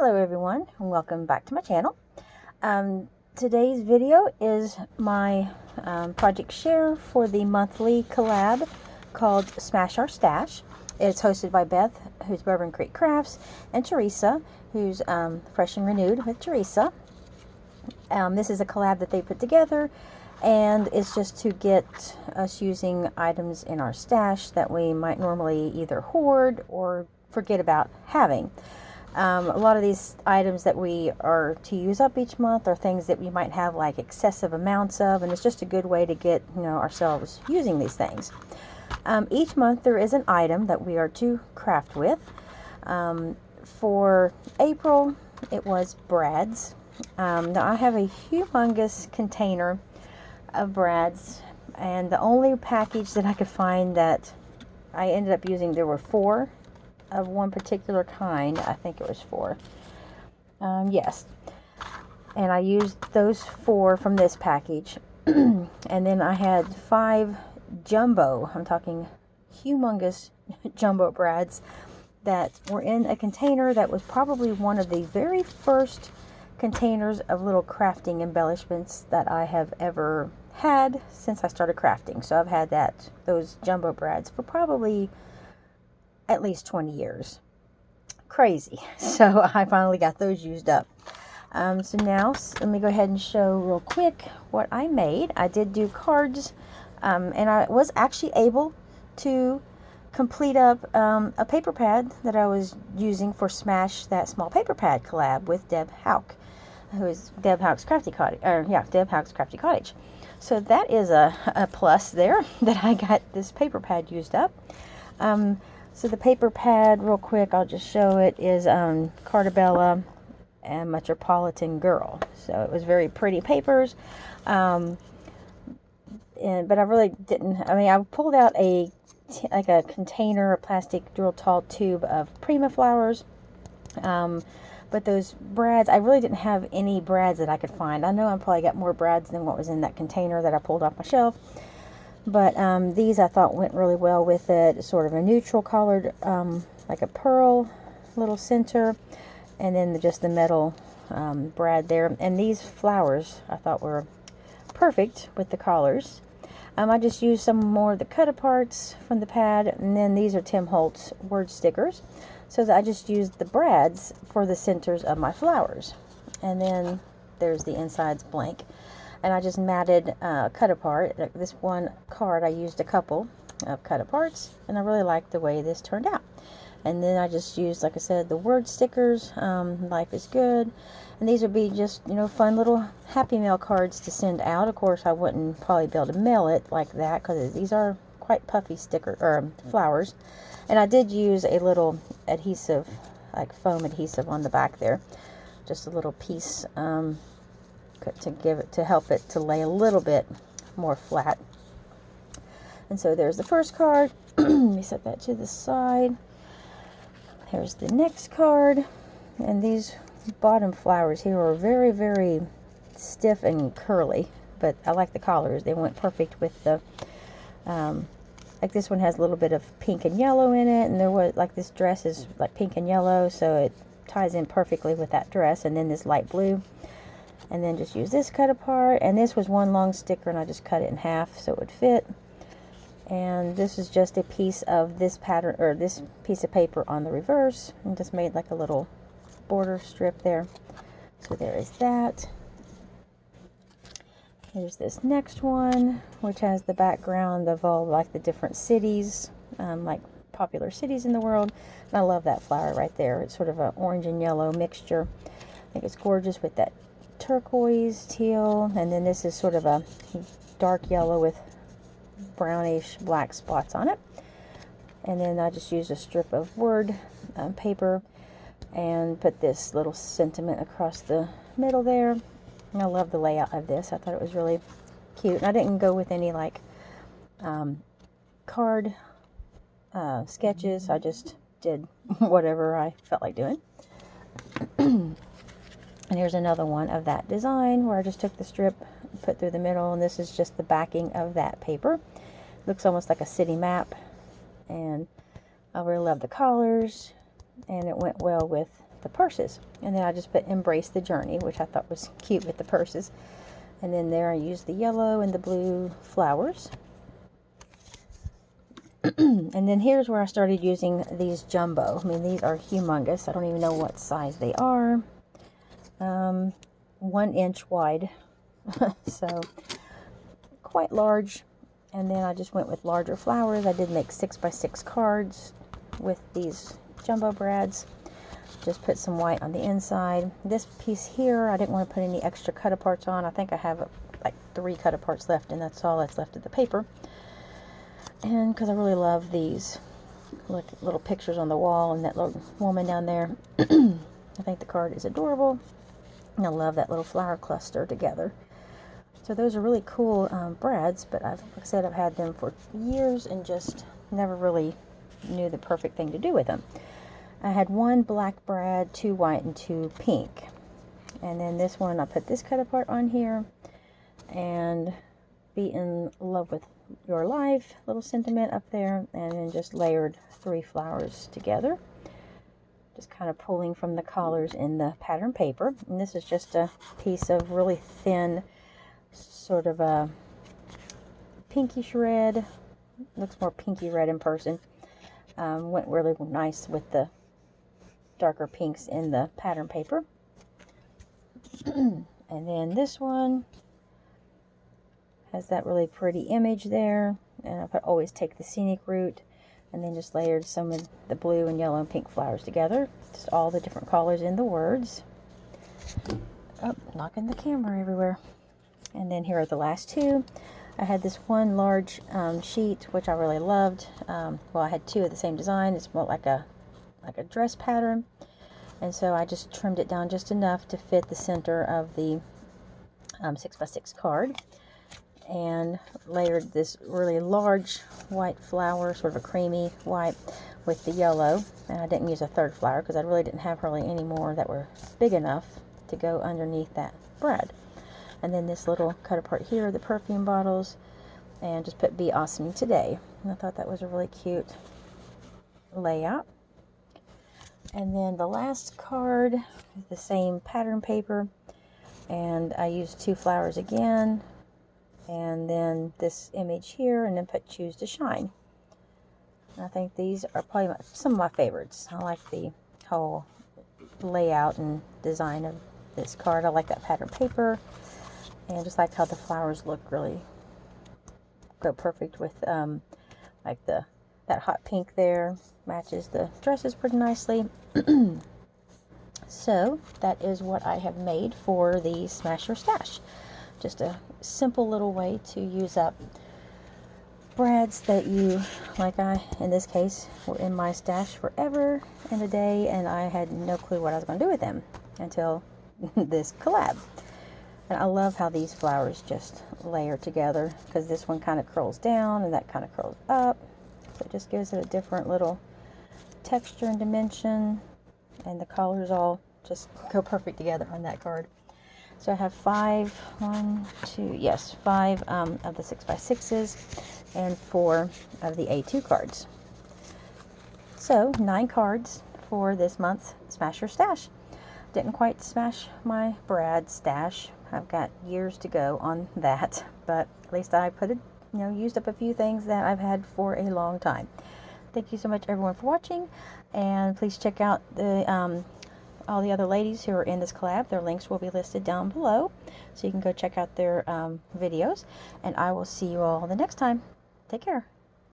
Hello everyone, and welcome back to my channel. Today's video is my project share for the monthly collab called Smash Our Stash. It's hosted by Beth, who's Bourbon Creek Crafts, and Teresa, who's Fresh and Renewed with Teresa. This is a collab that they put together, and it's just to get us using items in our stash that we might normally either hoard or forget about having. A lot of these items that we are to use up each month are things that we might have like excessive amounts of, and it's just a good way to get ourselves using these things. Each month there is an item that we are to craft with. For April it was brads. Now I have a humongous container of brads, and the only package that I could find that I ended up using, there were 4 of one particular kind. I think it was 4. Yes, and I used those 4 from this package. And then I had 5 jumbo, I'm talking humongous jumbo brads, that were in a container that was probably one of the very first containers of little crafting embellishments that I have ever had since I started crafting. So I've had those jumbo brads for probably at least 20 years. Crazy. So I finally got those used up. So now let me go ahead and show real quick what I made. I did do cards, and I was actually able to complete up a paper pad that I was using for Smash That Small Paper Pad collab with Deb Hauk, who is Deb Hauk's Crafty Cottage. Deb Hauk's Crafty Cottage. So that is a plus there, that I got this paper pad used up. So the paper pad, real quick, I'll just show it, is Cartabella and Metropolitan Girl. So it was very pretty papers. But I really didn't, I pulled out a container, a plastic drill tall tube of Prima flowers. But those brads, I really didn't have any brads that I could find. I know I probably got more brads than what was in that container that I pulled off my shelf. But these I thought went really well with it. It's sort of a neutral colored, like a pearl little center, and then just the metal brad there. And these flowers I thought were perfect with the collars. I just used some more of the cut aparts from the pad, and then these are Tim Holtz word stickers. So that I just used the brads for the centers of my flowers. And then there's the insides blank. And I just matted cut apart. This one card I used a couple of cut aparts, and I really liked the way this turned out. And then I just used, like I said, the word stickers, Life is Good. And these would be just, fun little Happy Mail cards to send out. Of course, I wouldn't probably be able to mail it like that, because these are quite puffy flowers. And I did use a little adhesive, like foam adhesive on the back there. Just a little piece, to help it to lay a little bit more flat. And so there's the first card. Let me set that to the side. Here's the next card, and these bottom flowers here are very, very stiff and curly, but I like the collars. They went perfect with the like this one has a little bit of pink and yellow in it, and there was like this dress is like pink and yellow, so it ties in perfectly with that dress. And then this light blue. And then just use this cut apart, and this was one long sticker, and I just cut it in half so it would fit. And this is just a piece of this pattern, or this piece of paper on the reverse, and just made like a little border strip there. So there is that. Here's this next one, which has the background of all like the different cities, like popular cities in the world. And I love that flower right there. It's sort of an orange and yellow mixture. I think it's gorgeous with that turquoise, teal, and then this is sort of a dark yellow with brownish black spots on it. And then I just used a strip of word paper and put this little sentiment across the middle there. And I love the layout of this. I thought it was really cute. And I didn't go with any like card sketches. I just did whatever I felt like doing. And here's another one of that design where I just took the strip, put through the middle, and this is just the backing of that paper. Looks almost like a city map, and I really love the collars, and it went well with the purses. And then I just put embrace the journey, which I thought was cute with the purses. And then there I used the yellow and the blue flowers. And then here's where I started using these jumbo. I mean, these are humongous. I don't even know what size they are. 1 inch wide. So quite large. And then I just went with larger flowers. I did make 6x6 cards with these jumbo brads. Just put some white on the inside. This piece here, I didn't want to put any extra cut aparts on. I think I have like 3 cut aparts left, and that's all that's left of the paper. And because I really love these little pictures on the wall and that little woman down there. I think the card is adorable. And I love that little flower cluster together. So those are really cool brads, but like I said, I've had them for years and just never really knew the perfect thing to do with them. I had 1 black brad, 2 white, and 2 pink. And then this one, I put this cut apart on here. And be in love with your life, little sentiment up there. And then just layered 3 flowers together. Just kind of pulling from the collars in the pattern paper. And this is just a piece of really thin, sort of a pinkish red. Looks more pinky red in person. Went really nice with the darker pinks in the pattern paper. And then this one has that really pretty image there. And I always take the scenic route. And then just layered some of the blue and yellow and pink flowers together. Just all the different colors in the words. Oh, knocking the camera everywhere. And then here are the last 2. I had this one large sheet, which I really loved. Well, I had 2 of the same design. It's more like a dress pattern. And so I just trimmed it down just enough to fit the center of the 6x6 card. And layered this really large white flower, sort of a creamy white, with the yellow. And I didn't use a 3rd flower because I really didn't have hardly any more that were big enough to go underneath that brad. And then this little cut apart here, the perfume bottles, and just put Be Awesome Today. And I thought that was a really cute layout. And then the last card, the same pattern paper, and I used 2 flowers again, and then this image here, and then put Choose to Shine. And I think these are probably some of my favorites. I like the whole layout and design of this card. I like that pattern paper. And just like how the flowers look, really go perfect with like that hot pink there. Matches the dresses pretty nicely. So that is what I have made for the Smash or Stash. Just a simple little way to use up brads that you, like in this case, were in my stash forever and a day, and I had no clue what I was going to do with them until this collab. And I love how these flowers just layer together, because this one kind of curls down and that kind of curls up. So it just gives it a different little texture and dimension, and the colors all just go perfect together on that card. So I have 5 of the 6x6s and 4 of the A2 cards. So 9 cards for this month's Smash or Stash. Didn't quite smash my brad stash. I've got years to go on that, but at least I used up a few things that I've had for a long time. Thank you so much, everyone, for watching, and please check out the all the other ladies who are in this collab. Their links will be listed down below, so you can go check out their videos, and I will see you all the next time. Take care.